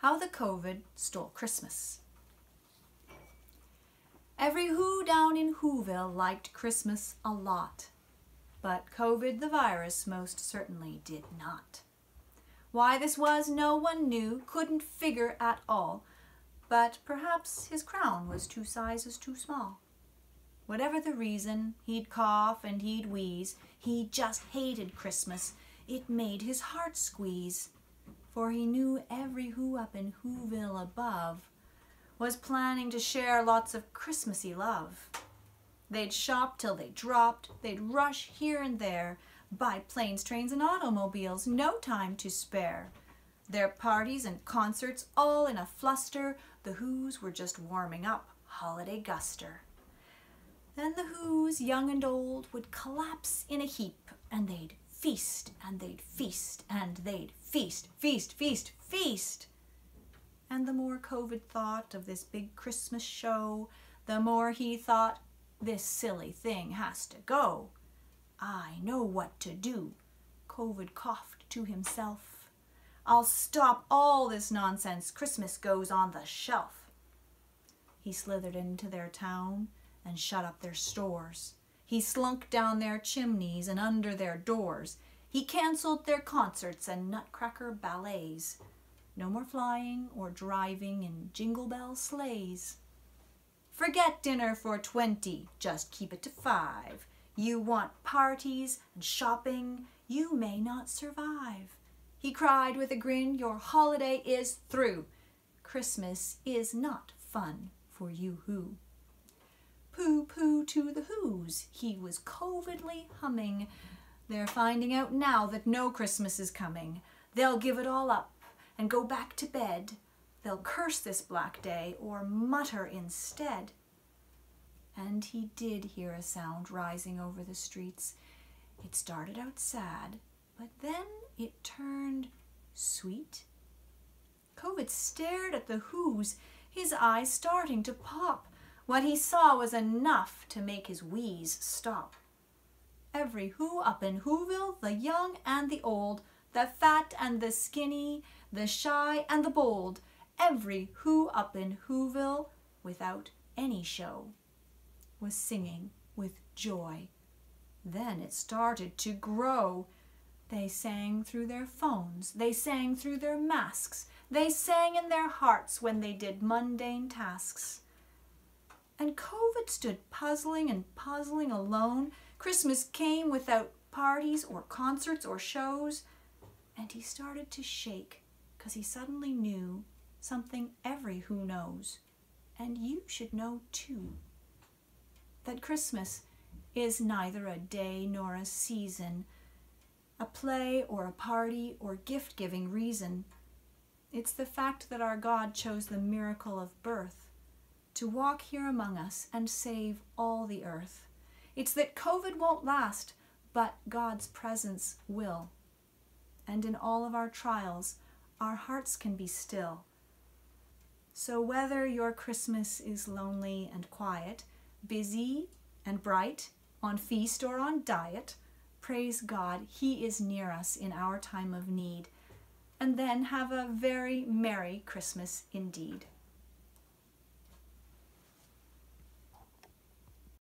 How the COVID Stole Christmas. Every Who down in Whoville liked Christmas a lot, but COVID the virus most certainly did not. Why this was no one knew, couldn't figure at all, but perhaps his crown was 2 sizes too small. Whatever the reason, he'd cough and he'd wheeze, he just hated Christmas, it made his heart squeeze. For he knew every Who up in Whoville above was planning to share lots of Christmassy love. They'd shop till they dropped, they'd rush here and there, buy planes, trains, and automobiles, no time to spare. Their parties and concerts all in a fluster, the Whos were just warming up, holiday guster. Then the Whos, young and old, would collapse in a heap, and they'd feast, and they'd feast, and they'd feast, feast, feast, feast. And the more COVID thought of this big Christmas show, the more he thought, this silly thing has to go. I know what to do, COVID coughed to himself. I'll stop all this nonsense, Christmas goes on the shelf. He slithered into their town and shut up their stores. He slunk down their chimneys and under their doors. He canceled their concerts and nutcracker ballets. No more flying or driving in jingle bell sleighs. Forget dinner for 20, just keep it to 5. You want parties and shopping, you may not survive. He cried with a grin, your holiday is through. Christmas is not fun for you who. Pooh-pooh to the Whos, he was covidly humming. They're finding out now that no Christmas is coming. They'll give it all up and go back to bed. They'll curse this black day or mutter instead. And he did hear a sound rising over the streets. It started out sad, but then it turned sweet. COVID stared at the Whos, his eyes starting to pop. What he saw was enough to make his wheeze stop. Every Who up in Whoville, the young and the old, the fat and the skinny, the shy and the bold, every Who up in Whoville, without any show, was singing with joy. Then it started to grow. They sang through their phones, they sang through their masks, they sang in their hearts when they did mundane tasks. And COVID stood puzzling and puzzling alone. Christmas came without parties or concerts or shows. And he started to shake, 'cause he suddenly knew something every Who knows, and you should know too. That Christmas is neither a day nor a season, a play or a party or gift-giving reason. It's the fact that our God chose the miracle of birth to walk here among us and save all the earth. It's that COVID won't last, but God's presence will. And in all of our trials, our hearts can be still. So whether your Christmas is lonely and quiet, busy and bright, on feast or on diet, praise God, He is near us in our time of need. And then have a very Merry Christmas indeed.